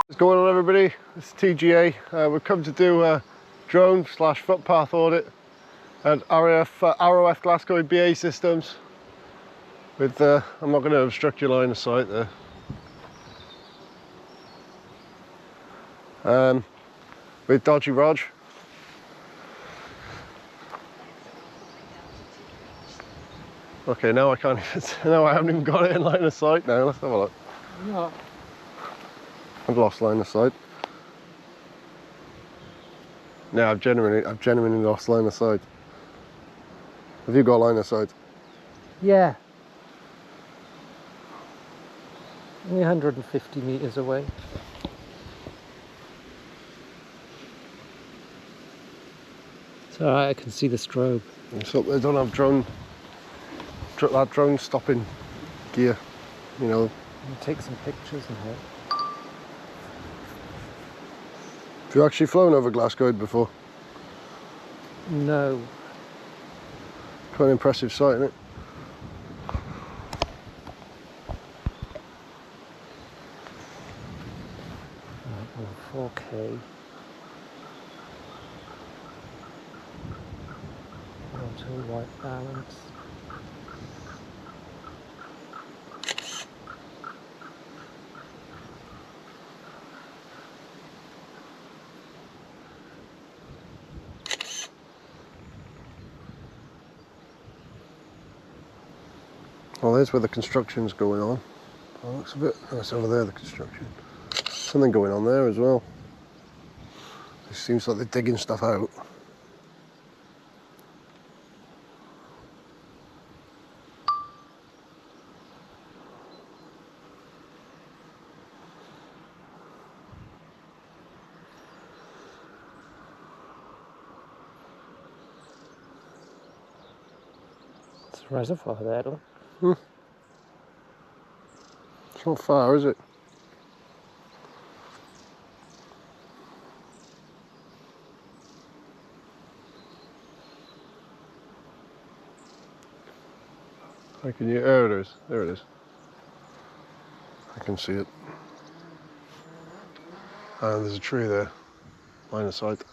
What's going on, everybody? This is TGA. We've come to do a drone / footpath audit at ROF Glascoed BAE Systems with, I'm not going to obstruct your line of sight there. With Dodgy Rog. Okay, now I can't even, now I haven't even got it in line of sight now. Let's have a look. No. I've lost line of sight. No, I've genuinely lost line of sight. Have you got line of sight? Yeah. Only 150 meters away. It's alright, I can see the strobe. So they don't have that drone stopping gear, you know. I'll take some pictures and that. Have you actually flown over Glascoed before? No. Quite an impressive sight, isn't it? Oh, 4K. Auto white balance. Well, there's where the construction's going on. Oh, looks a bit. That's over there, the construction. Something going on there as well. It seems like they're digging stuff out. It's a reservoir there, though. It's not far, is it? I can hear. There it is. There it is. I can see it. And there's a tree there. Line of sight.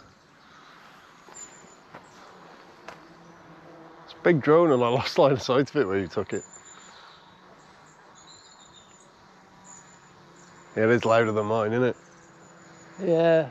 It's a big drone, and I lost line of sight of it where you took it. Yeah, it is louder than mine, isn't it? Yeah.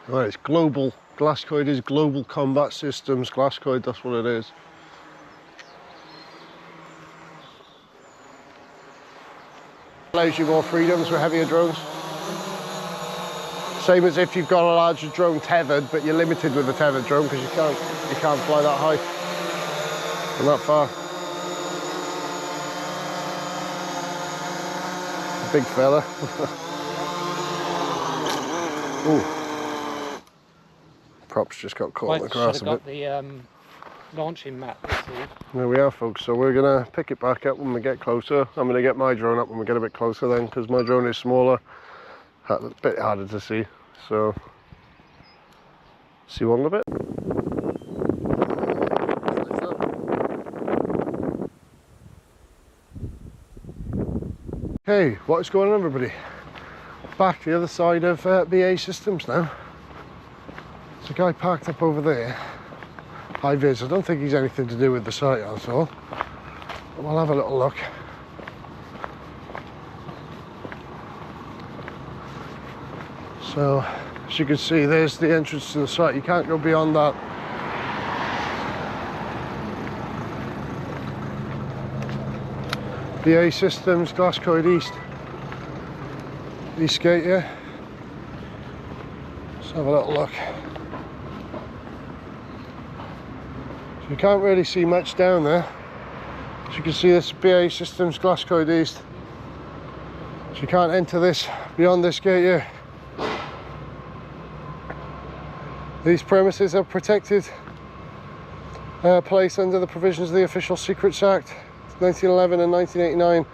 Right, it's global. Glascoed is Global Combat Systems. Glascoed, that's what it is. Allows you more freedoms with heavier drones. Same as if you've got a larger drone tethered, but you're limited with a tethered drone because you can't fly that high and that far. Big fella. Ooh. Props just got caught in the grass a bit. Got the launching mat. There we are, folks. So we're gonna pick it back up when we get closer. I'm gonna get my drone up when we get a bit closer then, because my drone is smaller, a bit harder to see. So see you in a bit. Hey, what is going on, everybody? Back to the other side of BAE Systems now. There's a guy parked up over there. High vis. I don't think he's anything to do with the site, that's all. But we'll have a little look. So, as you can see, there's the entrance to the site. You can't go beyond that. BAE Systems, Glascoed East gate here. Let's have a little look. So you can't really see much down there. As you can see, this is BAE Systems, Glascoed East. So you can't enter this beyond this gate here. These premises are protected place under the provisions of the Official Secrets Act 1911 and 1989.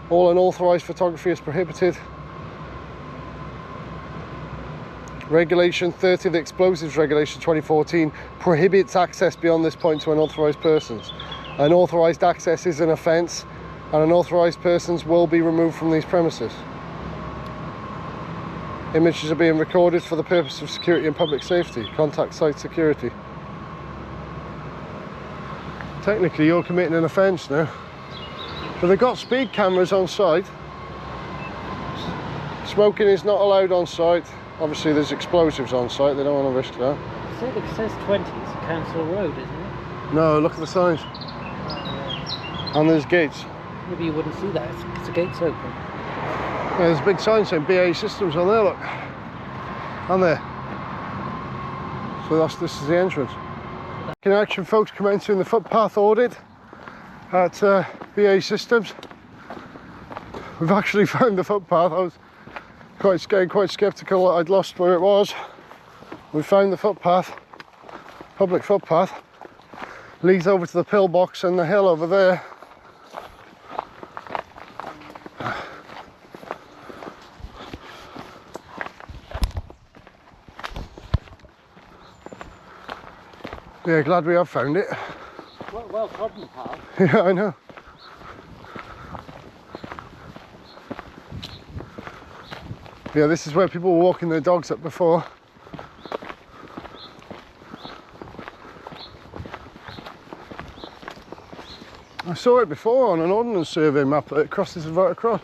All unauthorised photography is prohibited. Regulation 30 of the Explosives Regulation 2014 prohibits access beyond this point to unauthorised persons. Unauthorised access is an offence, and unauthorised persons will be removed from these premises. Images are being recorded for the purpose of security and public safety. Contact site security. Technically you're committing an offence now. But they've got speed cameras on site. Smoking is not allowed on site. Obviously there's explosives on site, they don't want to risk that. It says 20, it's a council road, isn't it? No, look at the signs. And there's gates. Maybe you wouldn't see that, it's the gate's open. Yeah, there's a big sign saying BAE Systems on there, look. On there. So this is the entrance. In action, folks, commencing the footpath audit at BAE Systems. We've actually found the footpath. I was quite sceptical that I'd lost where it was. We found the footpath, public footpath. Leads over to the pillbox and the hill over there. Yeah, glad we have found it. Well trodden path. Yeah, I know. Yeah, this is where people were walking their dogs up before. I saw it before on an ordnance survey map that it crosses right across.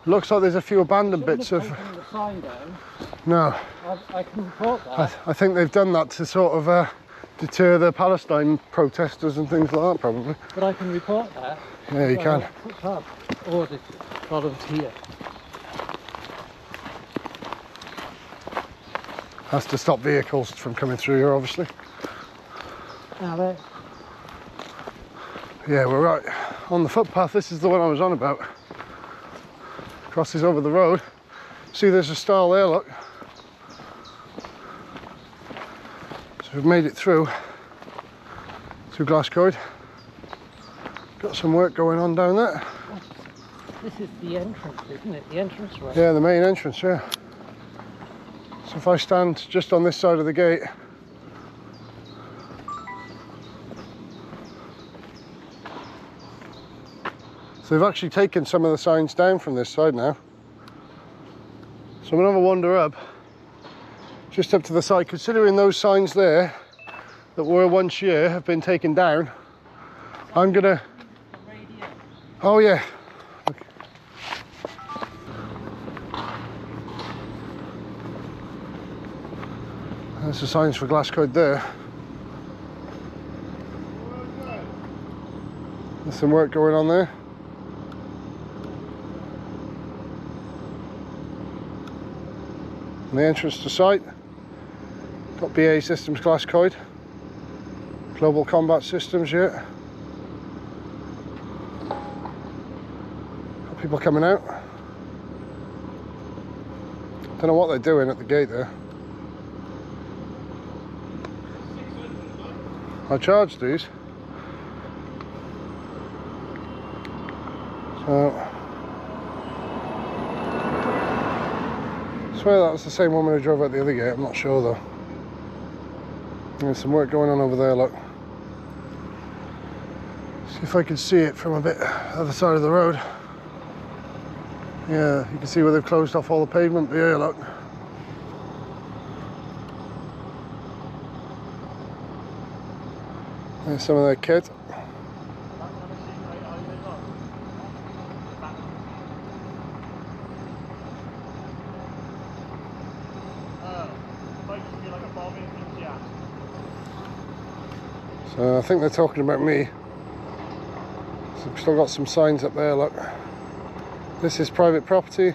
Looks like there's a few abandoned bits of... The sign down. No. I can report that. I think they've done that to sort of deter the Palestine protesters and things like that, probably. But I can report that. Yeah, you can. Footpath audit problems here. Has to stop vehicles from coming through here, obviously. Now there. Yeah, we're right on the footpath. This is the one I was on about. Crosses over the road. See, there's a stile there, look. So we've made it through Glascoed. Got some work going on down there. This is the entrance, isn't it? The entrance road. Yeah, the main entrance, yeah. So if I stand just on this side of the gate, so they've actually taken some of the signs down from this side now. So I'm gonna have a wander up, just up to the side, considering those signs there that were once here have been taken down. I'm gonna... Oh yeah. Okay. There's the signs for Glascoed there. There's some work going on there. And the entrance to site, got BAE Systems Glascoed, Global Combat Systems here. Got people coming out. Don't know what they're doing at the gate there. I charged these. So I swear that was the same woman who drove out the other gate, I'm not sure though. There's some work going on over there, look. See if I can see it from a bit other side of the road. Yeah, you can see where they've closed off all the pavement, but yeah, look. There's some of their kit. So I think they're talking about me. So we've still got some signs up there, look. This is private property.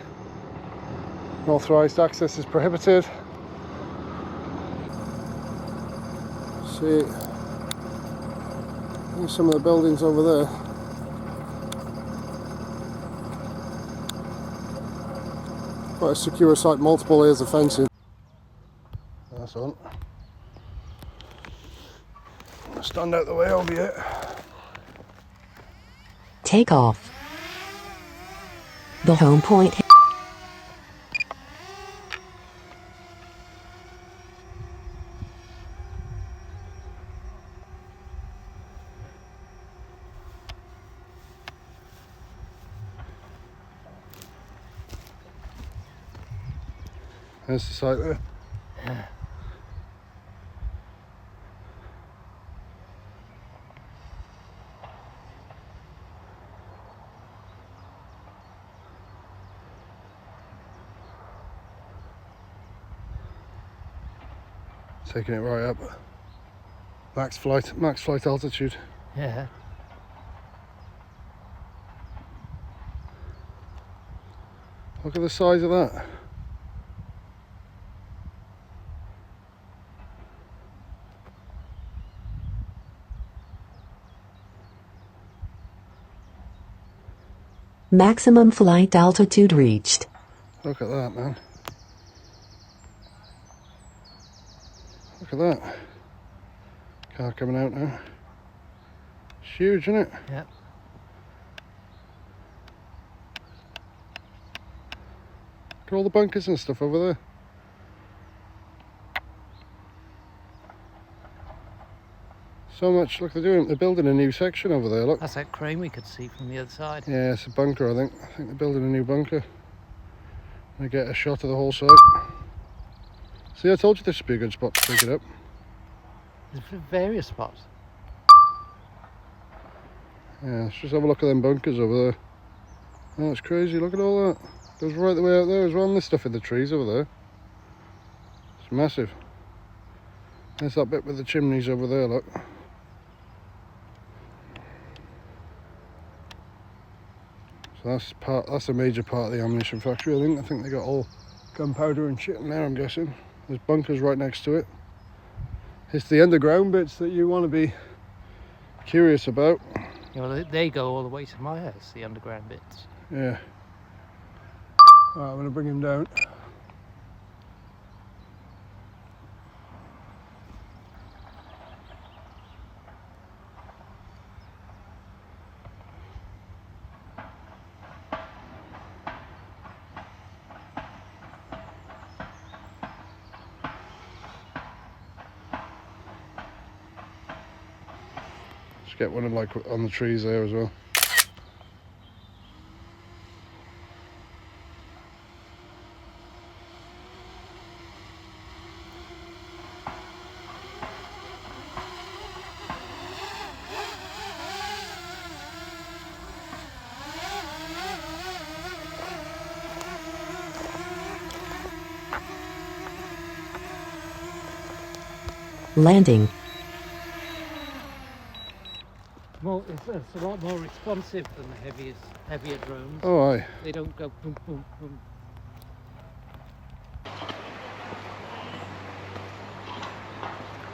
Unauthorised access is prohibited. See, there's some of the buildings over there. Quite a secure site, multiple layers of fencing. That's on. Stand out the way over here. Take off. The home point. There's the site there. Yeah. Taking it right up. Max flight altitude. Yeah. Look at the size of that. Maximum flight altitude reached. Look at that, man. Look at that. Car coming out now. It's huge, isn't it? Yeah. Look at all the bunkers and stuff over there. So much. Look, they're building a new section over there. Look. That's that crane we could see from the other side. Yeah, it's a bunker, I think. I think they're building a new bunker. I get a shot of the whole site. See, I told you this would be a good spot to pick it up. There's various spots. Yeah, let's just have a look at them bunkers over there. Oh, it's crazy. Look at all that. Goes right the way out there as well. And there's stuff in the trees over there. It's massive. There's that bit with the chimneys over there, look. So that's a major part of the ammunition factory, I think. I think they got all gunpowder and shit in there, I'm guessing. There's bunkers right next to it. It's the underground bits that you want to be curious about. Yeah, well, they go all the way to my house, the underground bits. Yeah. Right, I'm going to bring him down. Just get one of like on the trees there as well. Landing. Well, it's a lot more responsive than the heavier drones. Oh, aye. They don't go boom, boom, boom.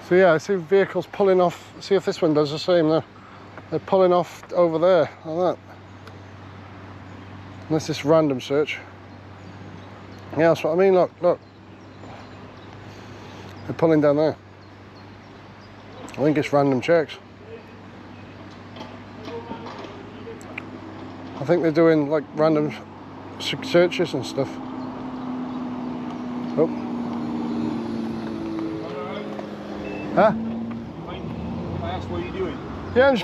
So yeah, I see vehicles pulling off. See if this one does the same now. They're pulling off over there, like that. Unless it's random search. Yeah, that's what I mean, look. They're pulling down there. I think it's random checks. I think they're doing like random searches and stuff. Oh. Huh? I asked what are you doing? Yeah, I'm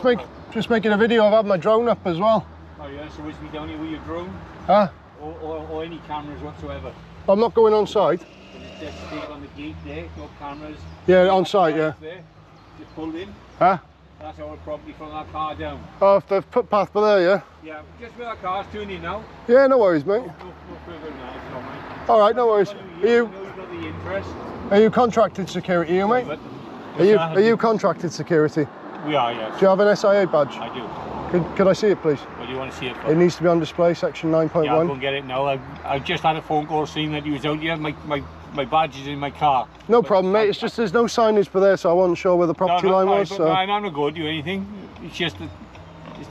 just making a video. I've had my drone up as well. Oh yeah, so is we down here with your drone? Huh? Or any cameras whatsoever? I'm not going on site. Just stick on the gate there, no cameras. Yeah, on site, yeah. There, just pulled in. Huh? That's our property from that car down. Oh, if they've put path by there, yeah? Yeah, just where that car's turning now. Yeah, no worries, mate. No further than that, if you don't mind. All right, no worries. I know you've got the interest. Are you contracted security, you mate? Are you contracted security? We are, yes. Do you have an SIA badge? I do. Could I see it, please? What do you want to see it for? It needs to be on display, section 9.1. Yeah, I'll go and get it now. I just had a phone call saying that you was out here. My badge is in my car. No problem, mate. It's just there's no signage for there, so I wasn't sure where the property line was. So. I'm not going to do anything. It's just that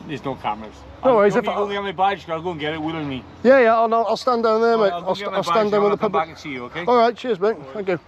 there's no cameras. No worries. If I only have my badge, I'll go and get it willingly. Yeah, I'll stand down there, mate. I'll stand down with the come public. back and see you, okay? All right, cheers, mate. Thank you.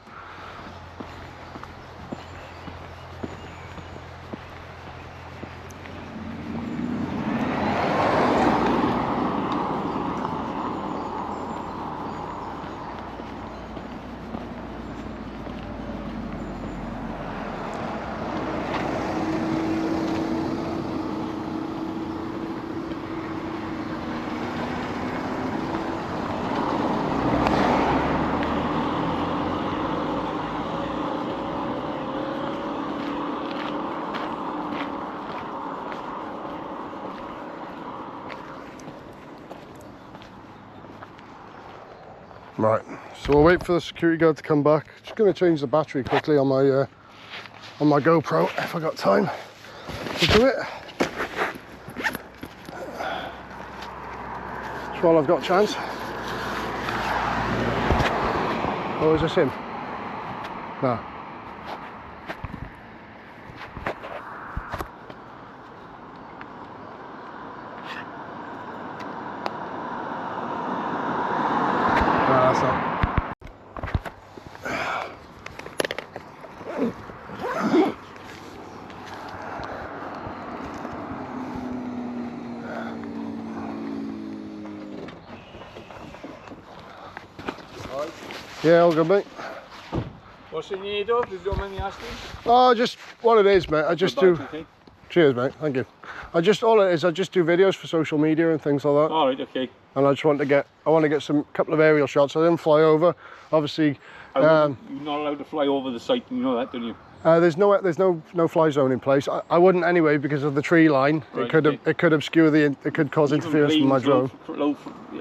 Right, so we'll wait for the security guard to come back. Just going to change the battery quickly on my GoPro if I got time to do it. Just while I've got a chance. Oh, is this him? No. That's not. Yeah, all good, mate. What's in need of, if you don't mind me asking? Oh, just what it is, mate. I just do. Okay. Cheers, mate. Thank you. All it is, I just do videos for social media and things like that. All right, okay. And I just want to get, some couple of aerial shots. I didn't fly over, obviously. You're not allowed to fly over the site, you know that, don't you? There's no fly zone in place. I wouldn't anyway because of the tree line. Right, it could obscure it could cause interference with my drone.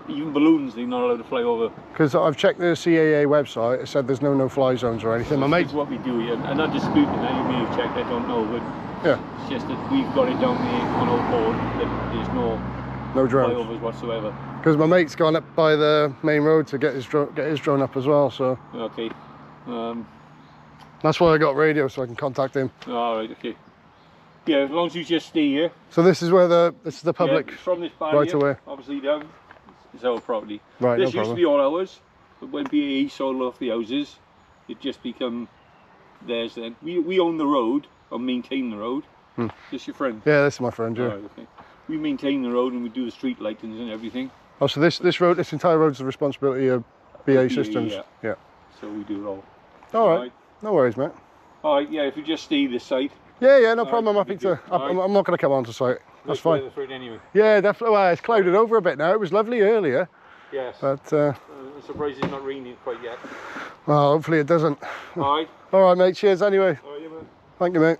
Even balloons, they're not allowed to fly over. Because I've checked the CAA website. It said there's no fly zones or anything. My mate. That's what we do here. I'm not disputing that. You may have checked. I don't know, but yeah, it's just that we've got it down there on our board that there's no drones flyovers whatsoever. Because my mate's gone up by the main road to get his drone up as well. So okay. That's why I got radio, so I can contact him. All right, okay. Yeah, as long as you just stay here. So this is where this is the public from this barrier, right away. Obviously down, it's our property. Right, this no used to be all ours, but when BAE sold off the houses, it just become theirs then. We own the road, or maintain the road. This your friend? Yeah, this is my friend, yeah. All right, okay. We maintain the road and we do the street lightings and everything. Oh, so this entire road is the responsibility of BAE Systems? Yeah. So we do it all. All right. No worries, mate. All right, yeah, if you just stay this side. Yeah, no problem. Right, I'm happy to. I'm not going to come onto site. That's fine. Anyway. Yeah, definitely. Well, it's clouded over a bit now. It was lovely earlier. Yes. But I'm surprised it's not raining quite yet. Well, hopefully it doesn't. All right. All right, mate. Cheers anyway. All right, yeah, man. Thank you, mate.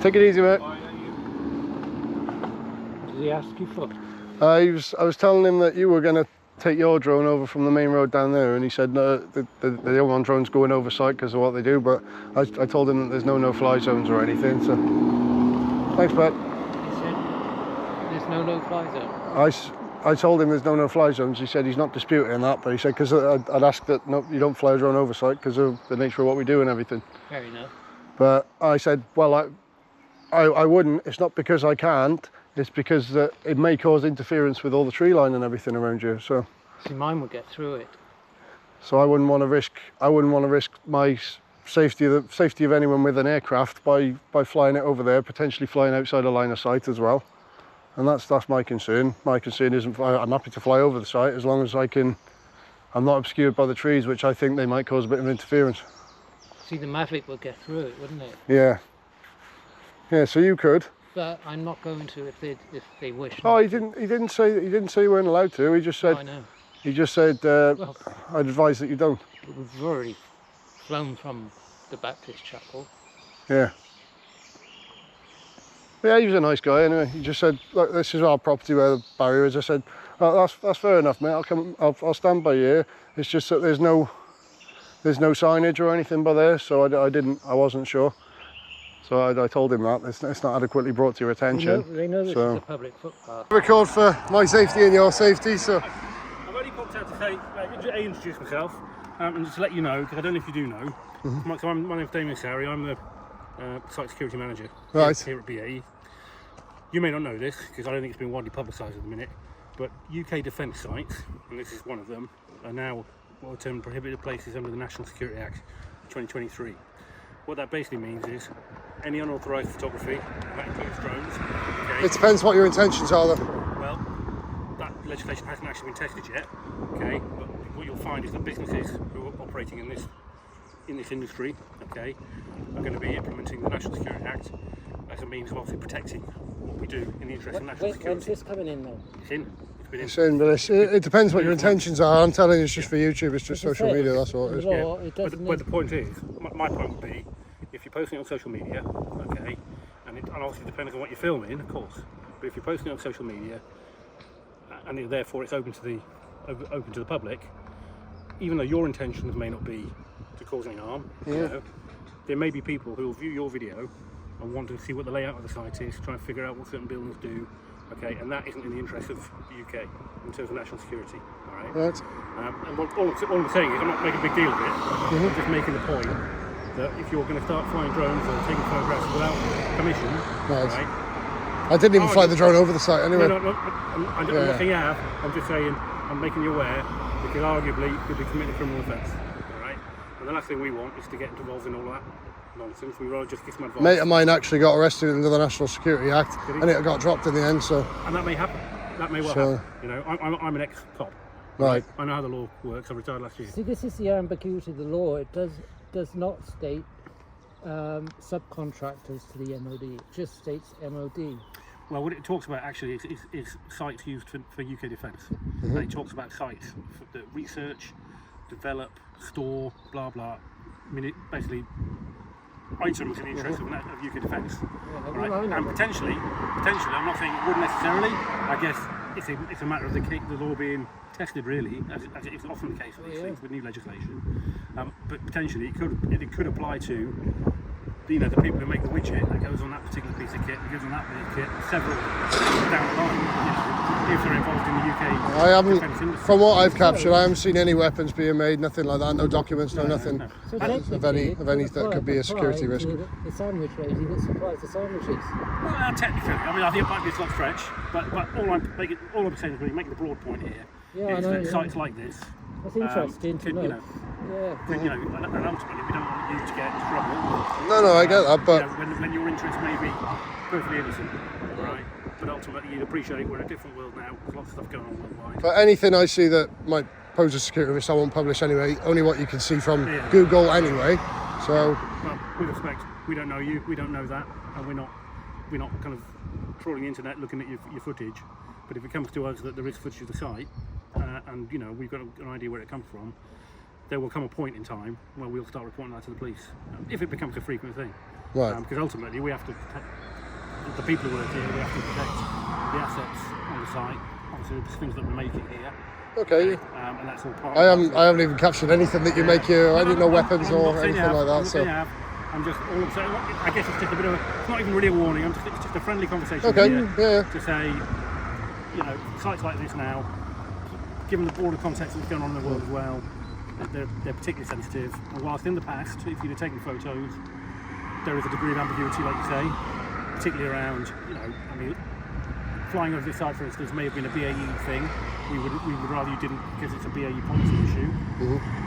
Take it easy, mate. All right, yeah, What did he ask you for? I was telling him that you were going to take your drone over from the main road down there, and he said no, they don't want drones going over site because of what they do. But I told him that there's no fly zones or anything. So thanks, Pat. He said there's no fly zone. I told him there's no fly zones. He said he's not disputing that, but he said because I'd asked that no, you don't fly a drone over site because of the nature of what we do and everything. Fair enough. But I said, well, I wouldn't. It's not because I can't. It's because it may cause interference with all the tree line and everything around you. So See, mine would get through it. So I wouldn't want to risk. My safety, the safety of anyone with an aircraft by flying it over there, potentially flying outside a line of sight as well. And that's my concern. My concern isn't. I'm happy to fly over the site as long as I'm not obscured by the trees, which I think they might cause a bit of interference. See, the Maverick would get through it, wouldn't it? Yeah. Yeah. So you could. But I'm not going to if they wish. Oh, he didn't say you weren't allowed to. He just said. I know. He just said Well, I'd advise that you don't. we've already flown from the Baptist chapel. Yeah. Yeah, he was a nice guy anyway. He just said, look, this is our property where the barrier is. I said, oh, that's fair enough, mate. I'll stand by you. It's just that there's no signage or anything by there, so I wasn't sure. So I told him that it's not adequately brought to your attention. They know this is a public footpath. Record for my safety and your safety, so. I've only popped out to say, introduce myself, and just to let you know, because I don't know if you do know, my name's Damien Sari, I'm the site security manager here at BAE. You may not know this, because I don't think it's been widely publicised at the minute, but UK defence sites, and this is one of them, are now what are termed prohibited places under the National Security Act 2023. What that basically means is any unauthorised photography, and that includes drones. Okay? It depends what your intentions are, though. Well, that legislation hasn't actually been tested yet. Okay, but what you'll find is that businesses who are operating in this industry, okay, are going to be implementing the National Security Act as a means of obviously protecting what we do in the interest of national security. When's this coming in then? It's in. It's in, but it depends what your intentions are. I'm telling you, it's just for YouTube. It's just social media. That's all it is. But the point is, my point would be, if you're posting it on social media, okay, and obviously depending on what you're filming, of course, But if you're posting it on social media, and therefore it's open to the public, even though your intentions may not be to cause any harm, you know, there may be people who will view your video and want to see what the layout of the site is, try and figure out what certain buildings do, okay, and that isn't in the interest of the UK in terms of national security, all right? Right. And all I'm saying is, I'm not making a big deal of it, I'm just making the point that if you're going to start flying drones or taking photographs without permission, right? I didn't even fly the drone over the site anyway. No, I'm not saying you have, I'm just saying, I'm making you aware, because arguably you could be committing a criminal offence, all right? And the last thing we want is to get involved in all that nonsense. We rather just give some advice. Mate of mine actually got arrested under the National Security Act, and it got dropped in the end. So. And that may happen. That may well happen. You know, I'm an ex-cop. Right. I know how the law works. I retired last year. See, this is the ambiguity of the law. It does not state subcontractors to the MOD. It just states MOD. Well, what it talks about actually is sites used for UK defence. And it talks about sites that research, develop, store, blah blah. I mean, basically items in the interest of UK defence. Right? And potentially, I'm not saying it would necessarily. I guess it's a matter of the law being tested, really, as is often the case with these things with new legislation. But potentially, it could apply to the people who make the widget that goes on that particular piece of kit, that goes on that piece of kit, several down the line. If they're involved in the UK defence industry. From what I've captured, I haven't seen any weapons being made, nothing like that, no documents, no nothing So of any that could be a security risk. The sandwich lady that supplies the sandwiches. Well, technically, I mean, I think it might be a slight stretch, but all I'm saying is really making the broad point here is that sites like this. That's interesting to know. And ultimately, we don't want you to get into trouble. No, I get that, but when your interests may be perfectly innocent, right? But ultimately, you'd appreciate we're in a different world now. There's lots of stuff going on worldwide. But anything I see that might pose a security risk, I won't publish anyway. Only what you can see from Google anyway. So, well, with respect, we don't know you, we don't know that, and we're not kind of trawling the internet looking at your footage. But if it comes to us that there is footage of the site, and we've got an idea where it comes from, there will come a point in time where we'll start reporting that to the police, if it becomes a frequent thing. right. Because ultimately we have to protect the people who work here, we have to protect the assets on the site, obviously the things that we're making here. Okay. And that's all part I haven't even captured anything that you make here. I didn't know weapons or anything like that. So. I'm just all I'm saying. I guess it's just a bit of it's not even really a warning. It's just a friendly conversation. Okay. Here to say, sites like this now, given the broader context of what's going on in the world as well, they're particularly sensitive. And whilst in the past, if you'd have taken photos, there is a degree of ambiguity, like you say, particularly around, flying over this site, for instance, may have been a BAE thing. We would rather you didn't because it's a BAE policy issue.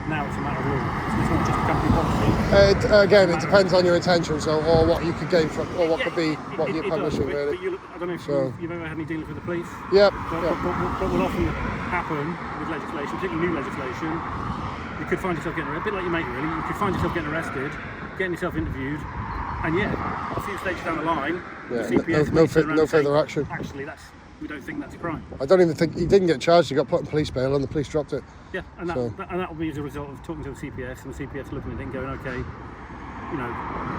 Now it's a matter of law. It's not just a company policy. Again, it depends on your intentions or what you could gain from, or what could be what you're publishing, does, really. But I don't know if you've ever had any dealings with the police. Yep. What will often happen with legislation, particularly new legislation, you could find yourself getting arrested, a bit like your mate really, you could find yourself getting arrested, getting yourself interviewed, and a few stages down the line, the CPS no further action. Actually, we don't think that's a crime. I don't even think he didn't get charged. He got put in police bail, and the police dropped it. Yeah, and that will be as a result of talking to the CPS, and the CPS looking at it and going, okay,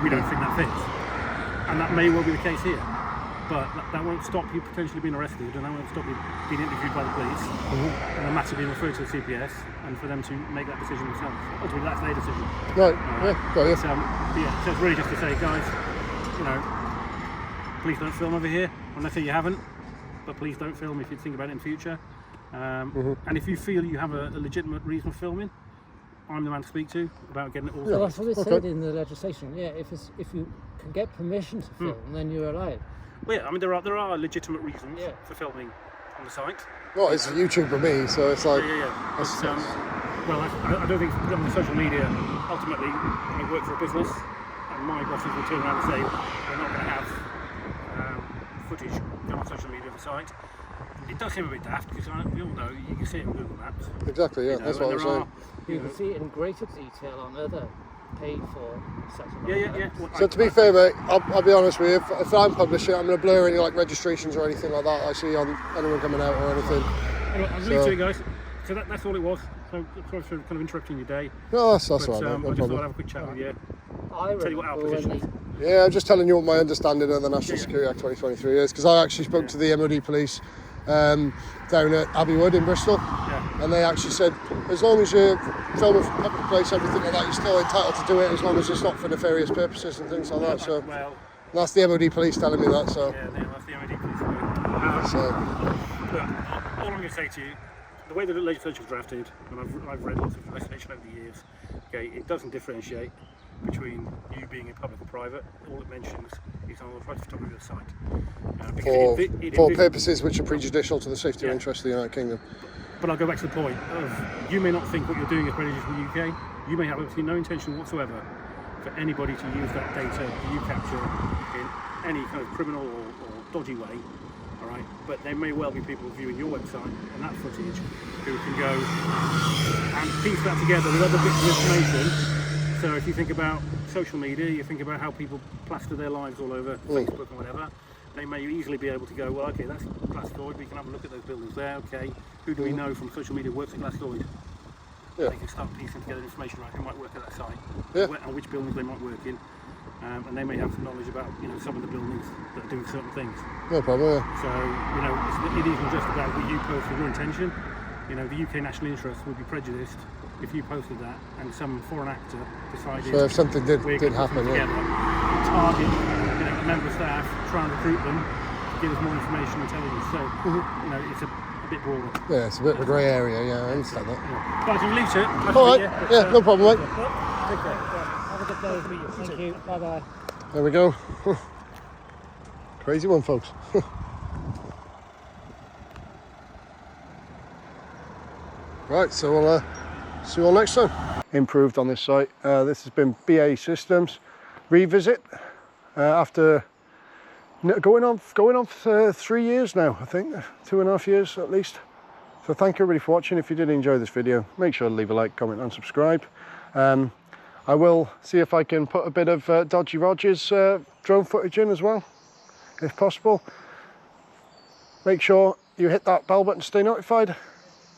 we don't think that fits, and that may well be the case here. But that won't stop you potentially being arrested, and that won't stop you being interviewed by the police, and the matter being referred to the CPS, and for them to make that decision themselves. Ultimately, that's their decision. Right. Got you. So it's really just to say, guys, please don't film over here. I'm not saying you haven't, but please don't film if you think about it in future. And if you feel you have a legitimate reason for filming, I'm the man to speak to about getting it all. Well, that's what it said in the legislation. Yeah, if you can get permission to film, then you're allowed. Well, yeah, I mean there are legitimate reasons for filming on the site. Well, it's YouTube for me, so it's like. Well, I don't think on social media. Ultimately, I work for a business, and my bosses will turn around and say we're not going to have footage go on social media of the site. It does seem a bit daft because we all know you can see it on Google Maps. Exactly, yeah, that's what I was saying. You can see it in greater detail on other paid for satellite. Yeah. So to be fair, mate, I'll be honest with you. If I'm publishing, I'm going to blur any registrations or anything like that I see on anyone coming out or anything. Anyway, I'll leave it to you guys. So that's all it was. So sorry for kind of interrupting your day. No, that's all right. I just No thought I'd problem. have a quick chat with you. I Tell you what our remember position when is. Yeah, I'm just telling you what my understanding of the National Security Act 2023 is, because I actually spoke to the MOD police down at Abbeywood in Bristol, and they actually said as long as you're filming from public place, everything like that, you're still entitled to do it as long as it's not for nefarious purposes and things like that. So Well, that's the MOD police telling me that. So yeah, that's the MOD police. Look, all I'm going to say to you, the way the legislation was drafted, and I've read lots of legislation over the years, okay, it doesn't differentiate between you being in public or private. All it mentions is on the right photography of the site. For purposes which are prejudicial to the safety or interest of the United Kingdom. But I'll go back to the point of, you may not think what you're doing is prejudicial in the UK. You may have absolutely no intention whatsoever for anybody to use that data that you capture in any kind of criminal or dodgy way. Alright, but there may well be people viewing your website and that footage who can go and piece that together with other bits of information. So if you think about social media, you think about how people plaster their lives all over Facebook or whatever, they may easily be able to go, well, okay, that's Glascoed, we can have a look at those buildings there, okay, who do we know from social media works at Glascoed? They can start piecing together information about who might work at that site, and which buildings they might work in. And they may have some knowledge about, you know, some of the buildings that are doing certain things. No problem. So, you know, it isn't just about what you post with your intention. You know, the UK national interest would be prejudiced if you posted that and some foreign actor decided. So if something did happen, target, you know, member staff, try and recruit them to give us more information and intelligence. So, you know, it's a bit broader. Yeah, it's a bit of a grey area. Yeah, I understand that. Right, I'll leave it. All right. Yeah, no problem, mate. Take care. Have a good day. Thank you. Bye bye. There we go. Crazy one, folks. Right, so we'll see you all next time. Improved on this site. This has been BAE Systems revisit after going on for 3 years now, I think, 2.5 years at least. So thank you everybody for watching. If you did enjoy this video, make sure to leave a like, comment and subscribe. I will see if I can put a bit of Dodgy Rogers drone footage in as well, if possible. Make sure you hit that bell button to stay notified,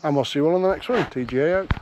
and we'll see you all on the next one. TGA out.